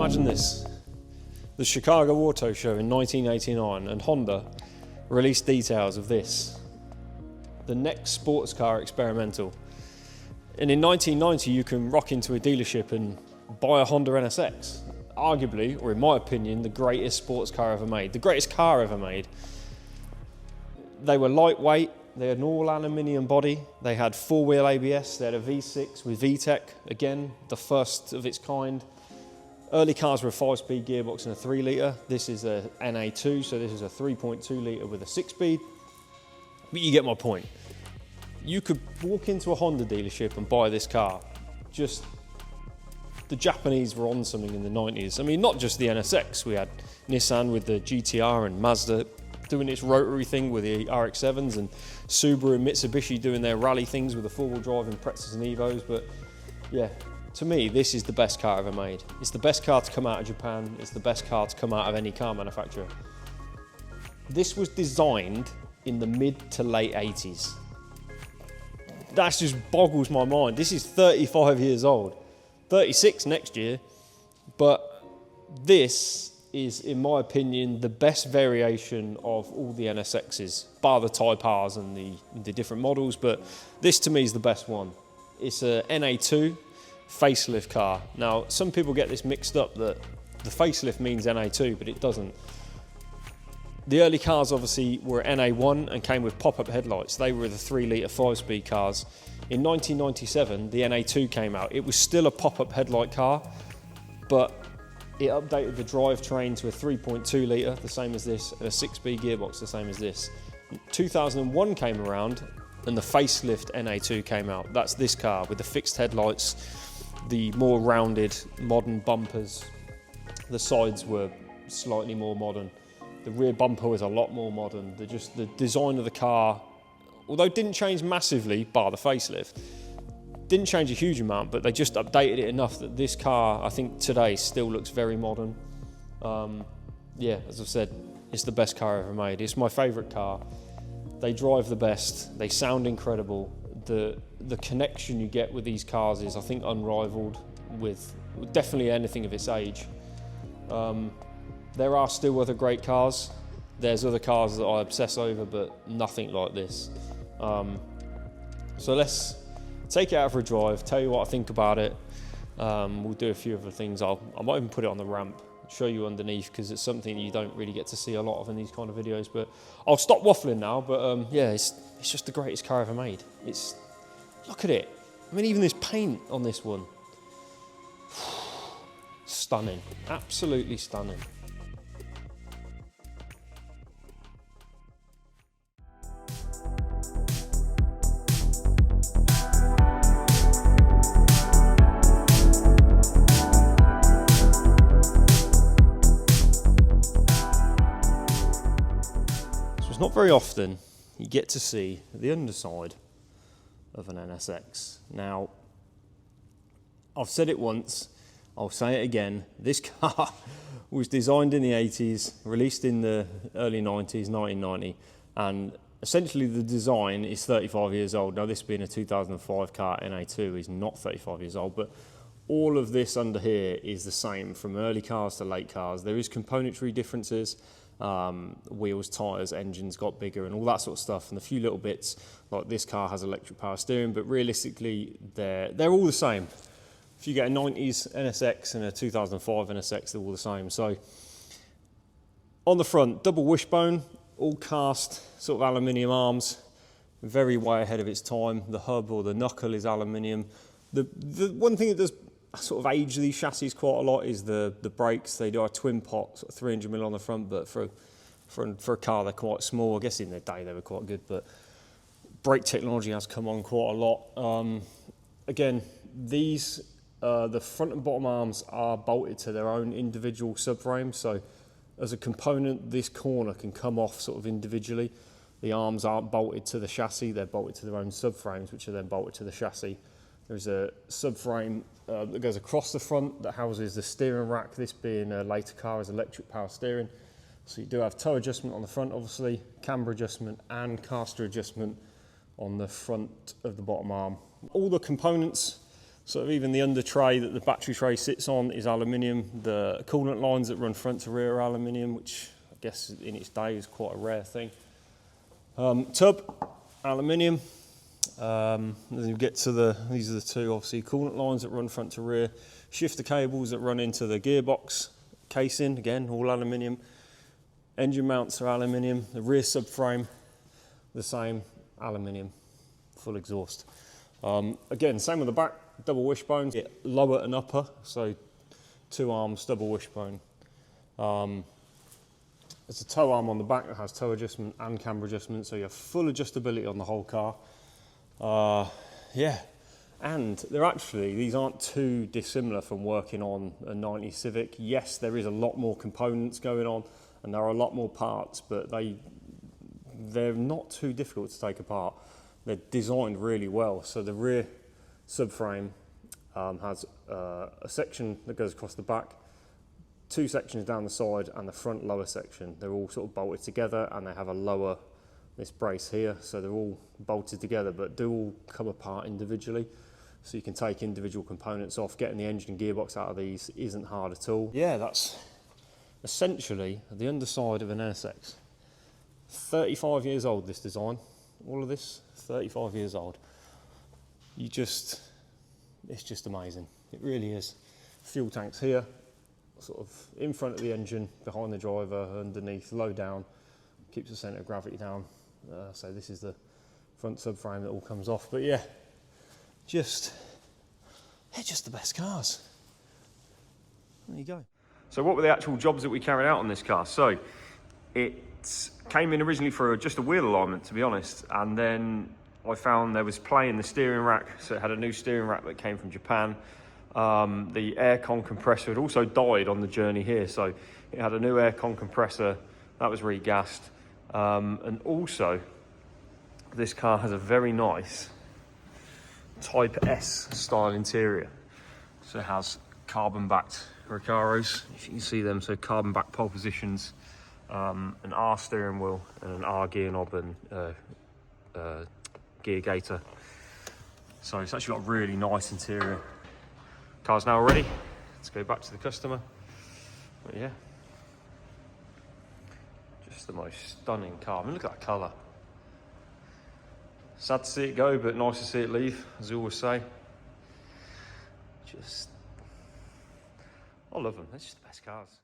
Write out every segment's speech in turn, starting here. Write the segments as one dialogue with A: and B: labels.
A: Imagine this. The Chicago Auto Show in 1989 and Honda released details of this. The next sports car experimental. And in 1990 you can rock into a dealership and buy a Honda NSX. Arguably, or in my opinion, the greatest sports car ever made. The greatest car ever made. They were lightweight, they had an all aluminium body, they had four-wheel ABS, they had a V6 with VTEC, again, the first of its kind. Early cars were a 5-speed gearbox and a 3-litre. This is a NA2, so this is a 3.2 litre with a 6-speed. But you get my point. You could walk into a Honda dealership and buy this car. Just, the Japanese were on something in the 90s. I mean, not just the NSX. We had Nissan with the GTR and Mazda doing its rotary thing with the RX-7s, and Subaru and Mitsubishi doing their rally things with the four-wheel drive and Prezzas and Evos. But yeah, to me, this is the best car ever made. It's the best car to come out of Japan. It's the best car to come out of any car manufacturer. This was designed in the mid to late 80s. That just boggles my mind. This is 35 years old, 36 next year, but this is, in my opinion, the best variation of all the NSXs, bar the Type Rs and the different models, but this to me is the best one. It's a NA2 facelift car. Now, some people get this mixed up that the facelift means NA2, but it doesn't. The early cars obviously were NA1 and came with pop-up headlights. They were the 3-litre 5-speed cars. In 1997, the NA2 came out. It was still a pop-up headlight car, but it updated the drivetrain to a 3.2 litre, the same as this, and a 6-speed gearbox, the same as this. 2001 came around and the facelift NA2 came out. That's this car with the fixed headlights, the more rounded modern bumpers. The sides were slightly more modern. The rear bumper was a lot more modern. The design of the car, although it didn't change massively, bar the facelift, didn't change a huge amount, but they just updated it enough that this car, I think today, still looks very modern. Yeah, as I've said, it's the best car ever made. It's my favourite car. They drive the best. They sound incredible. The connection you get with these cars is, I think, unrivaled with definitely anything of its age. There are still other great cars. There's other cars that I obsess over, but nothing like this. So let's take it out for a drive, tell you what I think about it. We'll do a few other things. I might even put it on the ramp, show you underneath, because it's something you don't really get to see a lot of in these kind of videos. But I'll stop waffling now. But yeah, it's just the greatest car ever made. Look at it. I mean, even this paint on this one. Stunning, absolutely stunning. It's not very often you get to see the underside of an NSX. Now, I've said it once, I'll say it again, this car was designed in the 80s, released in the early 90s, 1990, and essentially the design is 35 years old. Now, this being a 2005 car, NA2 is not 35 years old, but all of this under here is the same from early cars to late cars. There is componentry differences. Wheels, tyres, engines got bigger and all that sort of stuff, and a few little bits, like this car has electric power steering, but realistically they're all the same. If you get a 90s NSX and a 2005 NSX, they're all the same. So on the front, double wishbone, all cast sort of aluminium arms, very way ahead of its time. The hub or the knuckle is aluminium. The one thing that does sort of age these chassis quite a lot is the brakes. They do a twin pot, sort of 300mm on the front, but for a car they're quite small. I guess in their day they were quite good, but brake technology has come on quite a lot. Again, these the front and bottom arms are bolted to their own individual subframes, so as a component this corner can come off sort of individually. The arms aren't bolted to the chassis, they're bolted to their own subframes, which are then bolted to the chassis. There's a subframe that goes across the front that houses the steering rack. This being a later car is electric power steering. So you do have toe adjustment on the front, obviously, camber adjustment and caster adjustment on the front of the bottom arm. All the components, sort of even the under tray that the battery tray sits on is aluminium. The coolant lines that run front to rear are aluminium, which I guess in its day is quite a rare thing. Tub, aluminium. Then you get to these are the two obviously coolant lines that run front to rear. Shifter cables that run into the gearbox casing, again all aluminium. Engine mounts are aluminium. The rear subframe, the same, aluminium, full exhaust. Again, same with the back, double wishbones, lower and upper, so 2 arms, double wishbone. There's a tow arm on the back that has tow adjustment and camber adjustment, so you have full adjustability on the whole car. Yeah, and these aren't too dissimilar from working on a 90 Civic. Yes, there is a lot more components going on, and there are a lot more parts, but they're not too difficult to take apart. They're designed really well. So the rear subframe has a section that goes across the back, 2 sections down the side, and the front lower section. They're all sort of bolted together, and they have this brace here, so they're all bolted together, but do all come apart individually. So you can take individual components off. Getting the engine and gearbox out of these isn't hard at all. Yeah, that's essentially the underside of an NSX. 35 years old, this design. All of this, 35 years old. It's just amazing. It really is. Fuel tanks here, sort of in front of the engine, behind the driver, underneath, low down, keeps the centre of gravity down. So this is the front subframe that all comes off. But yeah, they're just the best cars. There you go. So what were the actual jobs that we carried out on this car? So it came in originally for just a wheel alignment, to be honest, and then I found there was play in the steering rack, so it had a new steering rack that came from Japan. The aircon compressor had also died on the journey here, so it had a new aircon compressor that was regassed. And also, this car has a very nice Type S style interior. So it has carbon backed Recaros, if you can see them, so carbon backed pole positions, an R steering wheel and an R gear knob and gear gator. So it's actually got a really nice interior. Car's now ready. Let's go back to the customer. But yeah, just the most stunning car. I mean, look at that colour. Sad to see it go, but nice to see it leave, as I always say. I love them. They're just the best cars.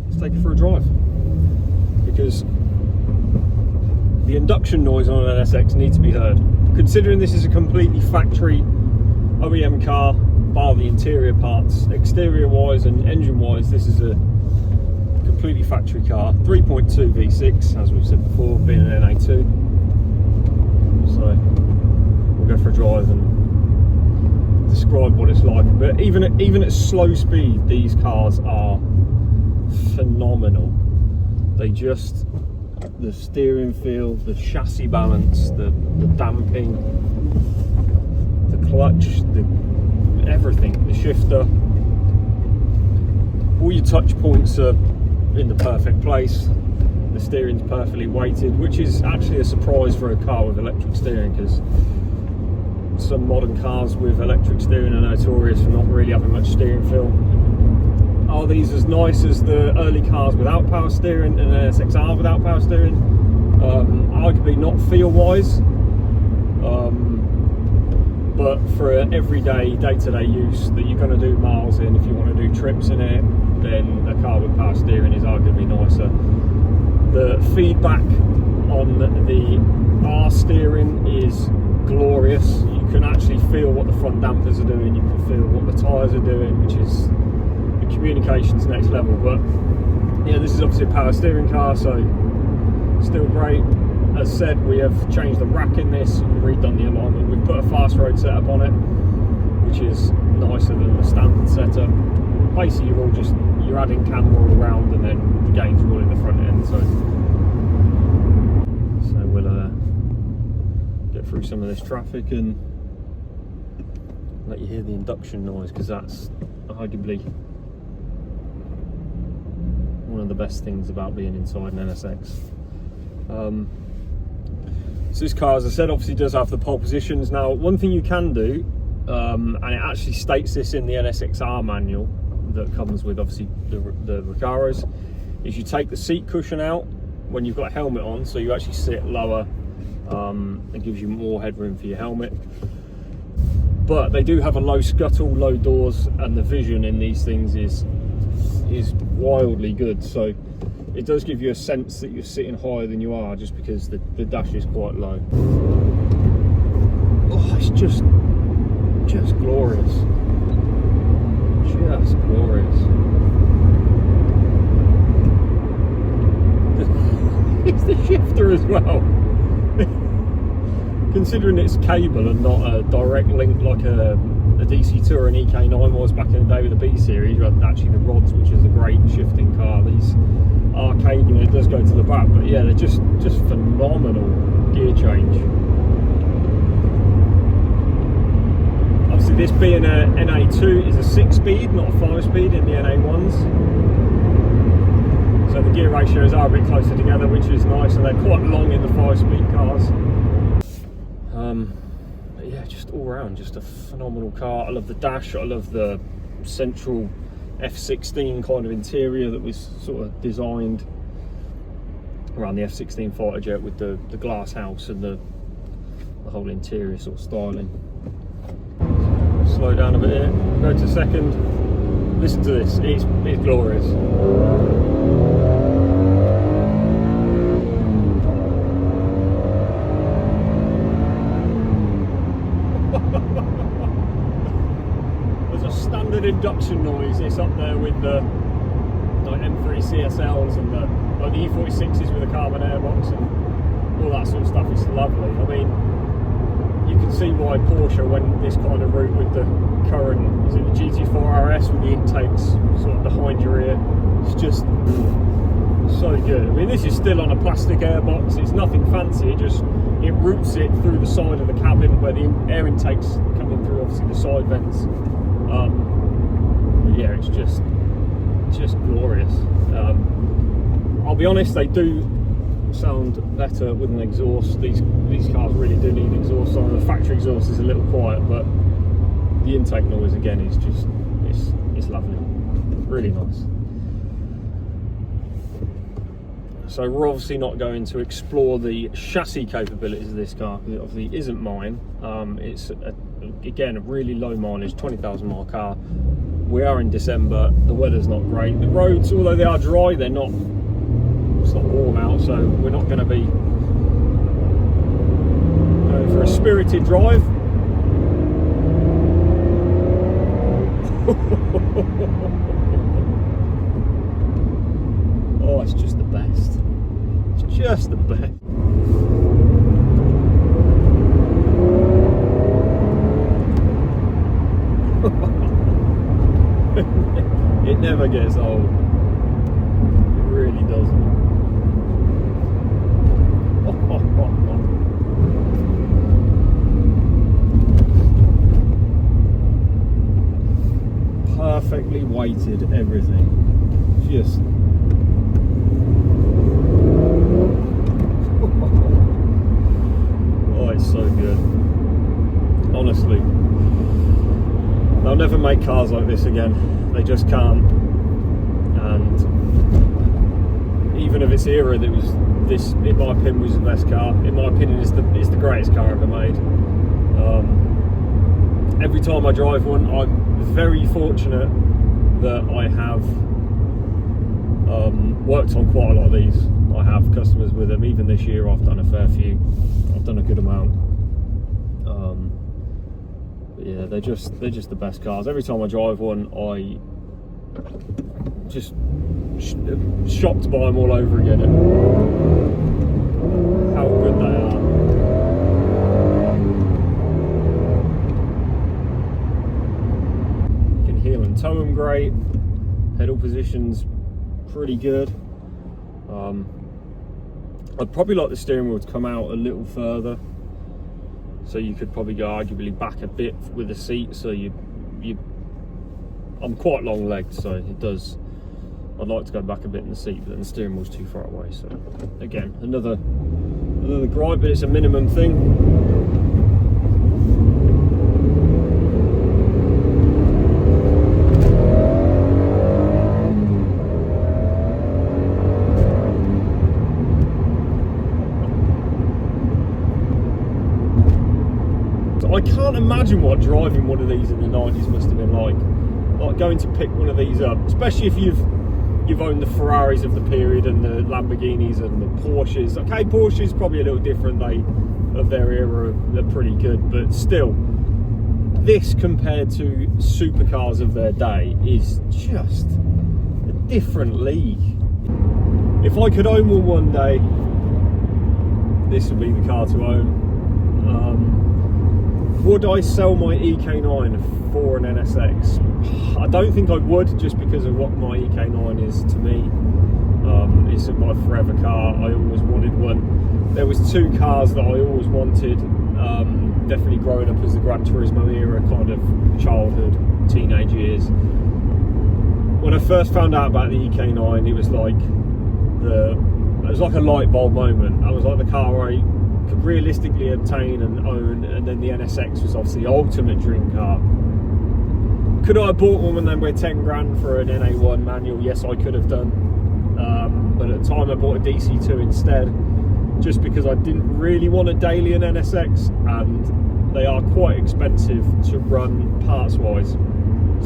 A: Let's take it for a drive, because the induction noise on an NSX needs to be heard. Considering this is a completely factory OEM car, bar the interior parts, exterior wise and engine wise, this is a completely factory car. 3.2 V6, as we've said before, being an NA2. So we'll go for a drive and describe what it's like. But even at slow speed, these cars are phenomenal. The steering feel, the chassis balance, the damping, the clutch, everything, the shifter, all your touch points are in the perfect place. The steering's perfectly weighted, which is actually a surprise for a car with electric steering, because some modern cars with electric steering are notorious for not really having much steering feel. Are these as nice as the early cars without power steering and NSX without power steering? Arguably not feel-wise, but for everyday, day-to-day use that you're going to do miles in, if you want to do trips in it, then a car with power steering is arguably nicer. The feedback on the R steering is glorious. You can actually feel what the front dampers are doing, you can feel what the tyres are doing, which is the communications next level. But yeah, this is obviously a power steering car, so still great. As said, we have changed the rack in this, redone the alignment. We've put a fast road setup on it, which is nicer than the standard setup. Basically, you're adding camber all around, and then the gains are all in the front end. So we'll get through some of this traffic and let you hear the induction noise, because that's arguably one of the best things about being inside an NSX. So this car, as I said, obviously does have the pole positions. Now, one thing you can do and it actually states this in the NSXR manual that comes with obviously the Recaros, is you take the seat cushion out when you've got a helmet on, so you actually sit lower. It gives you more headroom for your helmet. But they do have a low scuttle, low doors, and the vision in these things is wildly good. So it does give you a sense that you're sitting higher than you are, just because the dash is quite low. Oh, it's just glorious. Just glorious. It's the shifter as well. Considering it's cable and not a direct link like a DC Tourer and EK9 was back in the day with the B series, rather than actually the rods, which is a great shifting car. These are cable and it does go to the back, but yeah, they're just phenomenal gear change. Obviously, this being a NA2 is a 6-speed, not a 5-speed in the NA1s. So the gear ratios are a bit closer together, which is nice, and they're quite long in the 5-speed cars. But yeah, just all around, just a phenomenal car. I love the dash, I love the central F16 kind of interior that was sort of designed around the F16 fighter jet with the glass house and the whole interior sort of styling. Slow down a bit here, go to second. Listen to this, it's glorious. There's a standard induction noise. It's up there with the like M3 CSLs and the E46s with a carbon airbox and all that sort of stuff. It's lovely. I mean, you can see why Porsche went this kind of route with the current, is it the GT4 RS with the intakes sort of behind your ear. It's just so good. I mean, this is still on a plastic airbox. It's nothing fancy. It routes it through the side of the cabin where the air intakes coming through, obviously the side vents. But yeah, it's just glorious. I'll be honest, they do sound better with an exhaust. These cars really do need exhaust on. The factory exhaust is a little quiet, but the intake noise again is just it's lovely, really nice. So we're obviously not going to explore the chassis capabilities of this car because it obviously isn't mine. It's again a really low mileage, 20,000 mile car. We are in December, the weather's not great. The roads, although they are dry, it's not warm out, so we're not going to be going for a spirited drive. Oh, it's just the best. It's just the best. It never gets old. It really doesn't. Perfectly weighted everything. Just oh, it's so good. Honestly, they'll never make cars like this again. They just can't. And even of its era, that was this, in my opinion, was the best car. In my opinion, it's the greatest car ever made. Every time I drive one, I'm very fortunate that I have worked on quite a lot of these. I have customers with them. Even this year, I've done a fair few. I've done a good amount. But yeah, they're just the best cars. Every time I drive one, I just shocked by them all over again. And how good they are. You can heel and toe them great. Pedal position's pretty good. I'd probably like the steering wheel to come out a little further, so you could probably go arguably back a bit with the seat. So I'm quite long legged, so it does. I'd like to go back a bit in the seat, but then the steering wheel's too far away. So again, another gripe, but it's a minimum thing. imagine what driving one of these in the 90s must have been like going to pick one of these up, especially if you've owned the Ferraris of the period and the Lamborghinis and the Porsches. Okay, Porsche's probably a little different, they of their era are pretty good, but still, this compared to supercars of their day is just a different league. If I could own one day, this would be the car to own. Would I sell my EK9 for an NSX? I don't think I would, just because of what my EK9 is to me. It's my forever car. I always wanted one. There was two cars that I always wanted, definitely growing up as the Gran Turismo era, kind of childhood, teenage years. When I first found out about the EK9, it was like a light bulb moment. I was like the car I could realistically obtain and own, and then the NSX was obviously the ultimate dream car. Could I have bought one when they were 10 grand for an NA1 manual? Yes, I could have done. But at the time I bought a DC2 instead, just because I didn't really want a daily an NSX, and they are quite expensive to run parts wise.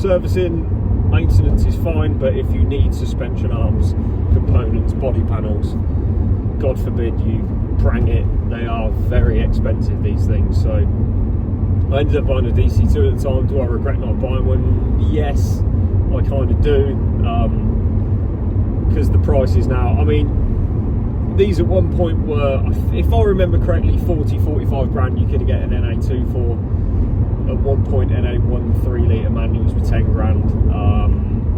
A: Servicing, maintenance is fine, but if you need suspension arms, components, body panels, God forbid you prang it, they are very expensive, these things. So I ended up buying a DC2 at the time. Do I regret not buying one? Yes, I kind of do, because the prices now, I mean, these at one point were, if I remember correctly, 45 grand you could get an NA2 for. At one point NA1 3-litre manuals were 10 grand,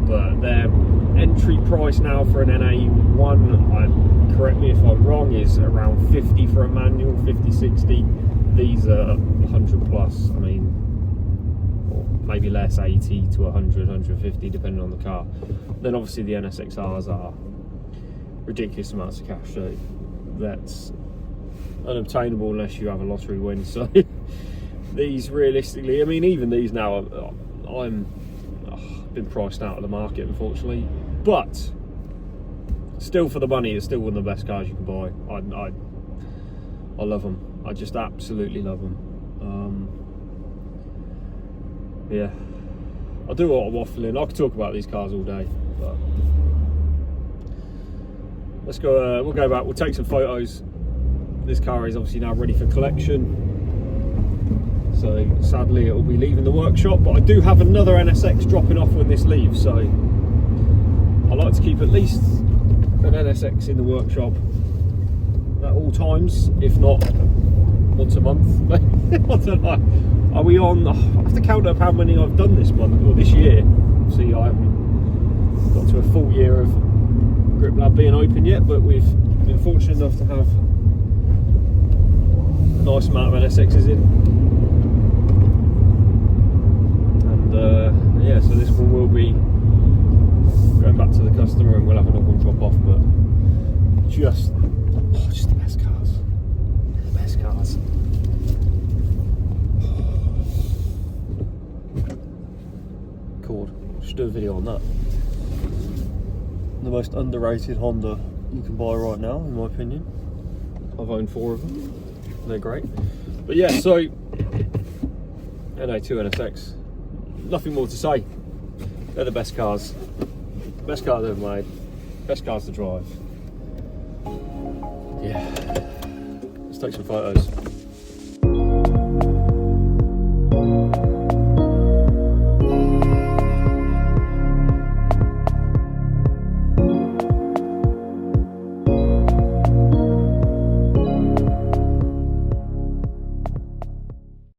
A: but their entry price now for an NA1, correct me if I'm wrong, is around 50 for a manual, 50, 60. These are 100 plus, I mean, or maybe less, 80 to 100, 150 depending on the car. Then obviously the NSXRs are ridiculous amounts of cash, so that's unobtainable unless you have a lottery win. So these realistically, I mean, even these now, I've been priced out of the market, unfortunately, but still, for the money, it's still one of the best cars you can buy. I love them. I just absolutely love them. Yeah, I do a lot of waffling. I could talk about these cars all day, but let's go. We'll go back. We'll take some photos. This car is obviously now ready for collection. So sadly it will be leaving the workshop, but I do have another NSX dropping off when this leaves, so I like to keep at least an NSX in the workshop at all times, if not once a month. I don't know. Are we on? I have to count up how many I've done this month or this year. See, I haven't got to a full year of Grip Lab being open yet, but we've been fortunate enough to have a nice amount of NSXs in. Yeah, so this one will be going back to the customer, and we'll have another one drop off. But just the best cars, the best cars. Cool. Just do a video on that. The most underrated Honda you can buy right now, in my opinion. I've owned 4 of them. They're great. But yeah, so NA2 NSX. Nothing more to say. They're the best cars. Best cars ever made. Best cars to drive. Yeah. Let's take some photos.